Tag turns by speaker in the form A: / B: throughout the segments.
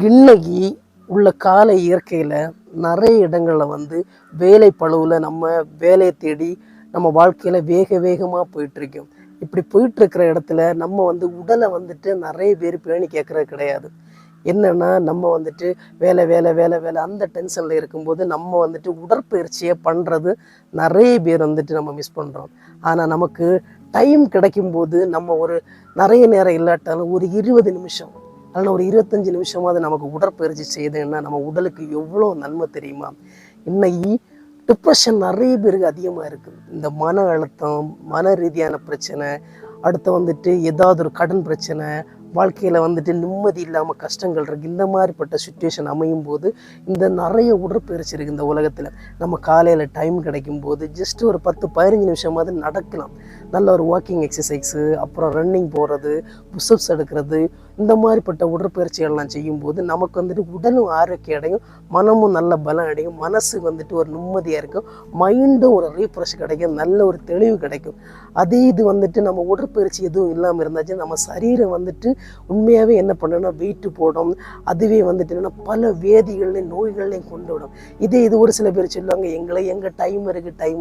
A: இன்னைக்கு உள்ள கால இயற்கையில் நிறைய இடங்களில் வேலை பளுவில் நம்ம வேலையை தேடி நம்ம வாழ்க்கையில் வேகமாக போயிட்டுருக்கோம். இப்படி போயிட்டுருக்கிற இடத்துல நம்ம உடலை நிறைய பேர் பேணி கேட்குறது கிடையாது. என்னென்னா நம்ம வேலை வேலை வேலை வேலை அந்த டென்ஷனில் இருக்கும்போது நம்ம உடற்பயிற்சியை பண்ணுறது நிறைய பேர் நம்ம மிஸ் பண்ணுறோம். ஆனால் நமக்கு டைம் கிடைக்கும்போது நம்ம ஒரு நிறைய நேரம் இல்லாட்டாலும் ஒரு 20 நிமிஷம் ஆனால் ஒரு 25 நிமிஷமாவது நமக்கு உடற்பயிற்சி செய்யுதுன்னா நம்ம உடலுக்கு எவ்வளோ நன்மை தெரியுமா? இன்னைக்கு டிப்ரெஷன் நிறைய பேருக்கு அதிகமாக இருக்குது. இந்த மன அழுத்தம், மன ரீதியான பிரச்சனை, அடுத்து ஏதாவது ஒரு கடன் பிரச்சனை, வாழ்க்கையில் நிம்மதி இல்லாமல் கஷ்டங்கள் இருக்குது. இந்த மாதிரிப்பட்ட சுச்சுவேஷன் அமையும் போது இந்த நிறைய உடற்பயிற்சி இருக்குது இந்த உலகத்தில். நம்ம காலையில் டைம் கிடைக்கும்போது ஜஸ்ட் ஒரு 10-15 நிமிஷமாவது நடக்கலாம். நல்ல ஒரு வாக்கிங் எக்ஸசைஸு, அப்புறம் ரன்னிங் போகிறது, புஷ்அப்ஸ் எடுக்கிறது, இந்த மாதிரிப்பட்ட உடற்பயிற்சிகள்லாம் செய்யும்போது நமக்கு உடலும் ஆரோக்கியம் அடையும், மனமும் நல்ல பலம் அடையும், மனசு ஒரு நிம்மதியாக இருக்கும், மைண்டும் ஒரு ரீஃப்ரெஷ் கிடைக்கும், நல்ல ஒரு தெளிவு கிடைக்கும். அதே இது நம்ம உடற்பயிற்சி எதுவும் இல்லாமல் இருந்தாச்சு நம்ம சரீரம் உண்மையாகவே என்ன பண்ணணும்னா வெயிட்டு போடும். அதுவே என்னென்னா பல வேதிகள்லையும் நோய்கள்லையும் கொண்டு விடும். இது ஒரு சில பேர் சொல்லுவாங்க எங்கள் டைம்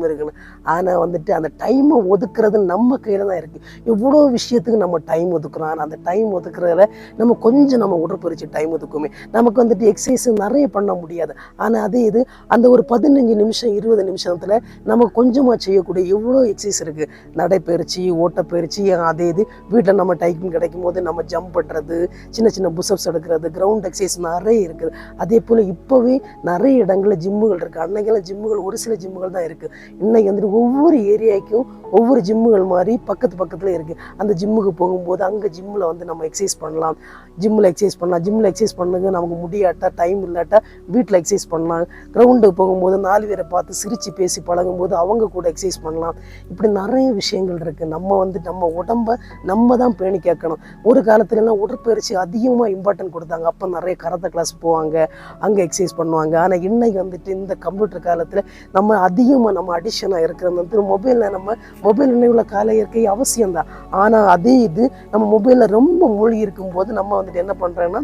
A: இருக்குன்னு. ஆனால் அந்த டைமை ஒதுக்குறது நம்ம கையில் தான் இருக்குது. எவ்வளோ விஷயத்துக்கு நம்ம டைம் ஒதுக்குறோம். ஆனால் அந்த டைம் ஒதுக்குறதுல நம்ம கொஞ்சம் நம்ம உடற்பயிற்சி டைம் ஒதுக்குமே. நமக்கு எக்ஸசைஸ் நிறைய பண்ண முடியாது. ஆனால் அதே இது அந்த ஒரு 15 நிமிஷம் 20 நிமிஷத்தில் நம்ம கொஞ்சமாக செய்யக்கூடிய எவ்வளோ எக்ஸசைஸ் இருக்குது. நடைப்பயிற்சி, ஓட்டப்பயிற்சி, அதே இது வீட்டில் நம்ம டைம் கிடைக்கும் போது நம்ம ஜம்ப் பண்ணுறது, சின்ன சின்ன புஷ்அப்ஸ் எடுக்கிறது, கிரவுண்ட் எக்ஸசைஸ் நிறைய இருக்குது. அதே போல் இப்போவே நிறைய இடங்களில் ஜிம்முகள் இருக்குது. அன்னைக்கெல்லாம் ஜிம்முகள் ஒரு சில ஜிம்முகள் தான் இருக்குது. இன்றைக்கி ஒவ்வொரு ஏரியாவுக்கும் ஒவ்வொரு ஜிம்முகள் மாதிரி பக்கத்தில் இருக்குது. அந்த ஜிம்முக்கு போகும்போது அங்கே ஜிம்மில் நம்ம எக்ஸசைஸ் பண்ணலாம். ஜிம்மில் எக்ஸசைஸ் பண்ணுங்க. நமக்கு முடியாட்டா டைம் இல்லாட்டா வீட்டில் எக்ஸசைஸ் பண்ணலாம். கிரவுண்டுக்கு போகும்போது 4 பேரை பார்த்து சிரித்து பேசி பழகும்போது அவங்க கூட எக்ஸசைஸ் பண்ணலாம். இப்படி நிறைய விஷயங்கள் இருக்குது. நம்ம நம்ம உடம்பை நம்ம தான் பேணி கேட்கணும். ஒரு காலத்துலலாம் உடற்பயிற்சி அதிகமாக இம்பார்ட்டன்ட் கொடுத்தாங்க. அப்போ நிறைய கராத்தே கிளாஸ் போவாங்க, அங்கே எக்ஸசைஸ் பண்ணுவாங்க. ஆனால் இன்னைக்கு இந்த கம்ப்யூட்டர் காலத்தில் நம்ம அதிகமாக நம்ம அடிஷனாக இருக்கிறது மொபைலில் மொபைல் நினைவுள்ள கால இயற்கை அவசியம்தான். ஆனால் அதே இது நம்ம மொபைலில் ரொம்ப மூழ்கி இருக்கும்போது நம்ம என்ன பண்ணுறோன்னா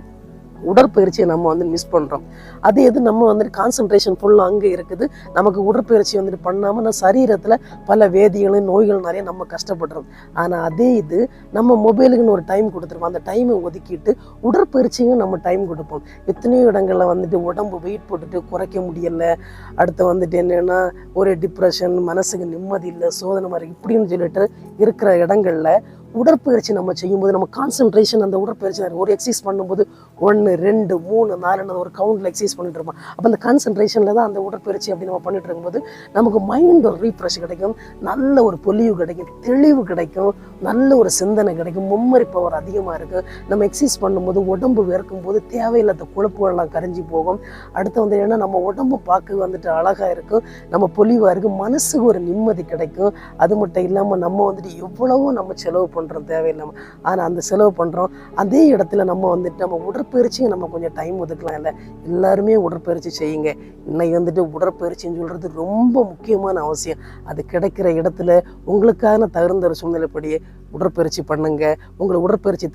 A: உடற்பயிற்சியை நம்ம மிஸ் பண்ணுறோம். அதே இது நம்ம கான்சன்ட்ரேஷன் ஃபுல்லாக அங்கே இருக்குது. நமக்கு உடற்பயிற்சி பண்ணாமல் நம்ம சரீரத்தில் பல வேதிகளும் நோய்கள் நிறைய நம்ம கஷ்டப்படுறோம். ஆனால் அதே இது நம்ம மொபைலுக்குன்னு ஒரு டைம் கொடுத்துருவோம். அந்த டைமை ஒதுக்கிட்டு உடற்பயிற்சியும் நம்ம டைம் கொடுப்போம். எத்தனையோ இடங்களில் உடம்பு வெயிட் போட்டுட்டு குறைக்க முடியலை. அடுத்து என்னென்னா ஒரு டிப்ரெஷன், மனசுக்கு நிம்மதி இல்லை, சோதனை மாதிரி இப்படின்னு சொல்லிட்டு இருக்கிற இடங்களில் உடற்பயிற்சி நம்ம செய்யும்போது நம்ம கான்சன்ட்ரேஷன் அந்த உடற்பயிற்சி ஒரு எக்ஸசைஸ் பண்ணும்போது 1 2 3 4 ஒரு கவுண்டில் எக்ஸசைஸ் பண்ணிட்டு இருப்போம். அப்போ அந்த கான்சன்ட்ரேஷனில் தான் அந்த உடற்பயிற்சி அப்படி நம்ம பண்ணிட்டு இருக்கும்போது நமக்கு மைண்ட் ஒரு ரீஃப்ரெஷ் கிடைக்கும், நல்ல ஒரு பொலிவு கிடைக்கும், தெளிவு கிடைக்கும், நல்ல ஒரு சிந்தனை கிடைக்கும், மெமரி பவர் அதிகமாக இருக்குது. நம்ம எக்ஸசைஸ் பண்ணும்போது உடம்பு வேர்க்கும் போது தேவையில்லாத கொழுப்புகள்லாம் கரைஞ்சி போகும். அடுத்து ஏன்னா நம்ம உடம்பு பார்க்க அழகாக இருக்கும், நம்ம பொலிவாக இருக்கும், மனசுக்கு ஒரு நிம்மதி கிடைக்கும். அது மட்டும் இல்லாமல் நம்ம எவ்வளவோ நம்ம செலவு பண்ணுறோம் தேவையில்லாமல். ஆனால் அந்த செலவு பண்ணுறோம். அதே இடத்துல நம்ம நம்ம உடற்பயிற்சியும் நம்ம கொஞ்சம் டைம் ஒதுக்கலாம். இல்லை எல்லாருமே உடற்பயிற்சி செய்யுங்க. இன்னைக்கு உடற்பயிற்சின்னு சொல்கிறது ரொம்ப முக்கியமான அவசியம். அது கிடைக்கிற இடத்துல உங்களுக்கான தகுந்த ஒரு சூழ்நிலைப்படியே உடற்பயிற்சி பண்ணுங்க. உங்களுக்கு உடற்பயிற்சி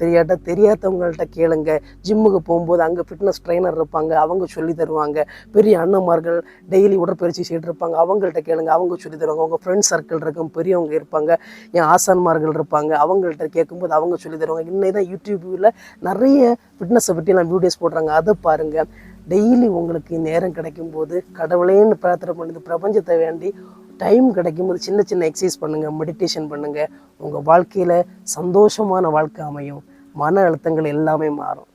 A: தெரியாதவங்கள்ட்ட கேளுங்க. ஜிம்முக்கு போகும்போது அங்கே ஃபிட்னஸ் ட்ரைனர் இருப்பாங்க, அவங்க சொல்லி தருவாங்க. பெரிய அண்ணன்மார்கள் டெய்லி உடற்பயிற்சி செய்துட்டு இருப்பாங்க, அவங்கள்ட்ட கேளுங்க, அவங்க சொல்லி தருவாங்க. உங்கள் ஃப்ரெண்ட்ஸ் சர்க்கிள் இருக்கும், பெரியவங்க இருப்பாங்க, என் ஆசான்மார்கள் இருப்பாங்க, அவங்கள்ட்ட கேட்கும்போது அவங்க சொல்லி தருவாங்க. இன்னைக்கு தான் யூடியூப்பில் நிறைய ஃபிட்னஸை பற்றிலாம் வீடியோஸ் போடுறாங்க, அதை பாருங்கள். டெய்லி உங்களுக்கு நேரம் கிடைக்கும்போது கடவுளேன்னு பிரார்த்தனை பண்ணுது, பிரபஞ்சத்தை வேண்டி டைம் கிடைக்கும்போது சின்ன சின்ன எக்ஸசைஸ் பண்ணுங்கள், மெடிடேஷன் பண்ணுங்கள். உங்கள் வாழ்க்கையில் சந்தோஷமான வாழ்க்கை அமையும், மன அழுத்தங்கள் எல்லாமே மாறும்.